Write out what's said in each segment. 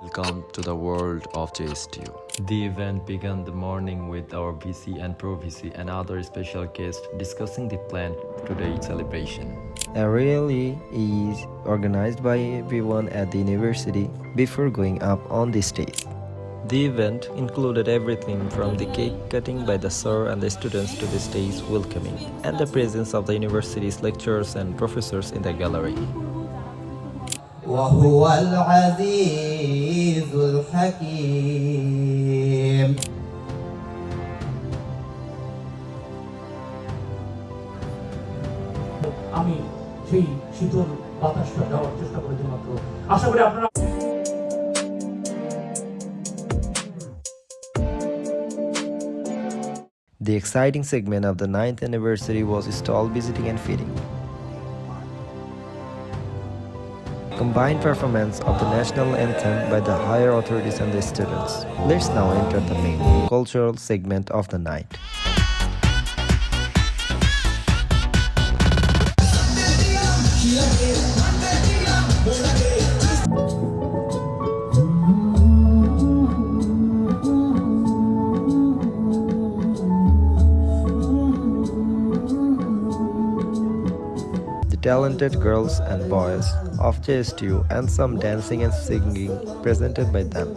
Welcome to the world of JSTU. The event began the morning with our VC and Pro VC and other special guests discussing the plan for today's celebration. A rally is organized by everyone at the university before going up on the stage. The event included everything from the cake cutting by the sir and the students to the stage welcoming, and the presence of the university's lecturers and professors in the gallery. وهو العزيز الحكيم আমি সেই শীতল বাতাসটা দেওয়ার চেষ্টা করেছি মাত্র আশা করি আপনারা The exciting segment of the 9th anniversary was stall visiting and feeding. Combined performance of the national anthem by the higher authorities and the students. Let's now enter the main cultural segment of the night. The talented girls and boys of JSTU and some dancing and singing presented by them.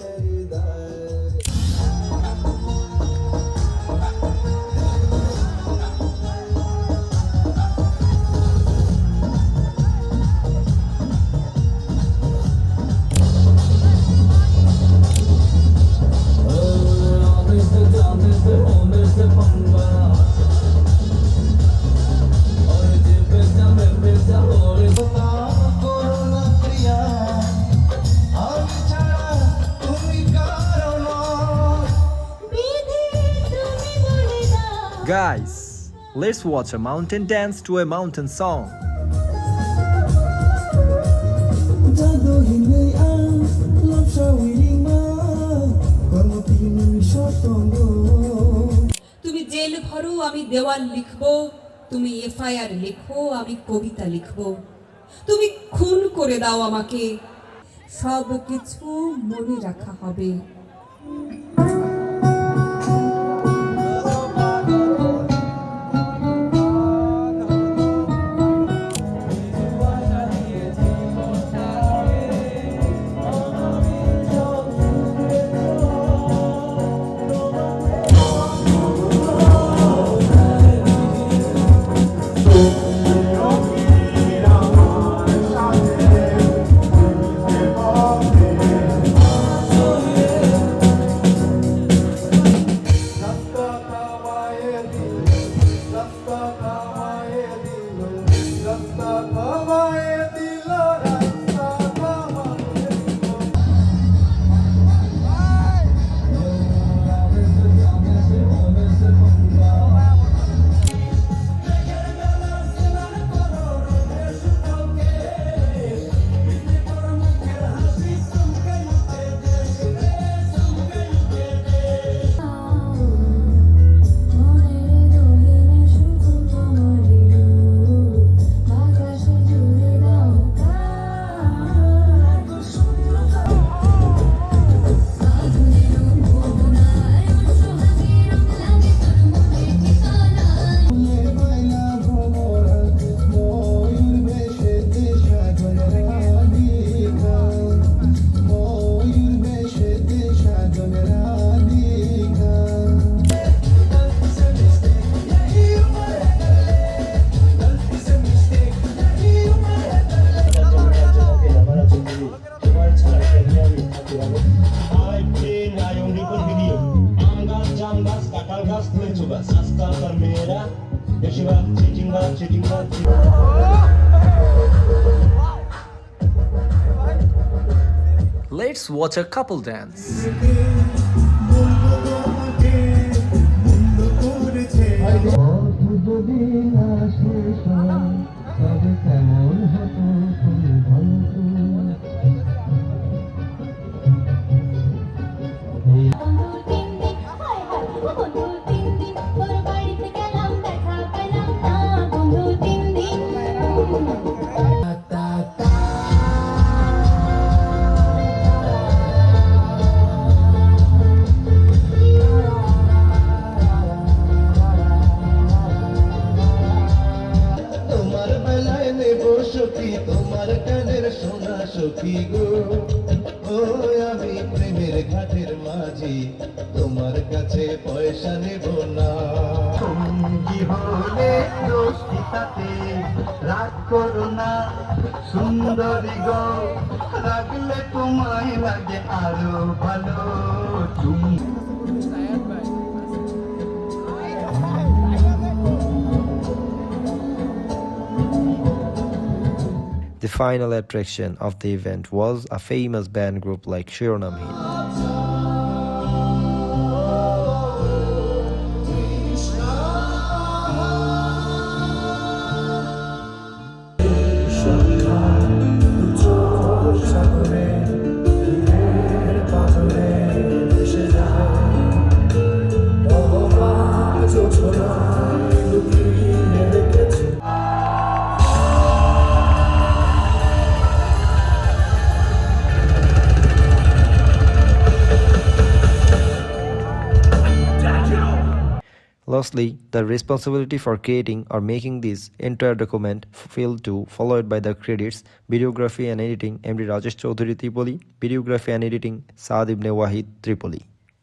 Guys, let's watch a mountain dance to a mountain song. তুমি jail ভরো আমি দেওয়াল লিখবো, তুমি FIR লেখো আমি কবিতা লিখবো, তুমি খুন করে দাও আমাকে, সব কিছু মনে রাখা হবে। Let's watch a couple dance. গো ও আমি প্রেমের ঘাটের মাঝি তোমার কাছে পয়সা নেব না সঙ্গী হলে দোষী তাতে রাগ করো না সুন্দরী গো রাগলে তোমায় লাগে আরো ভালো তুমি The final attraction of the event was a famous band group like Shironam Hill. Lastly, the responsibility for creating or making this entire document fell to, followed by the credits, videography and editing, MD Rajesh Chaudhary Tripoli, videography and editing, Saad Ibn Wahid Tripoli.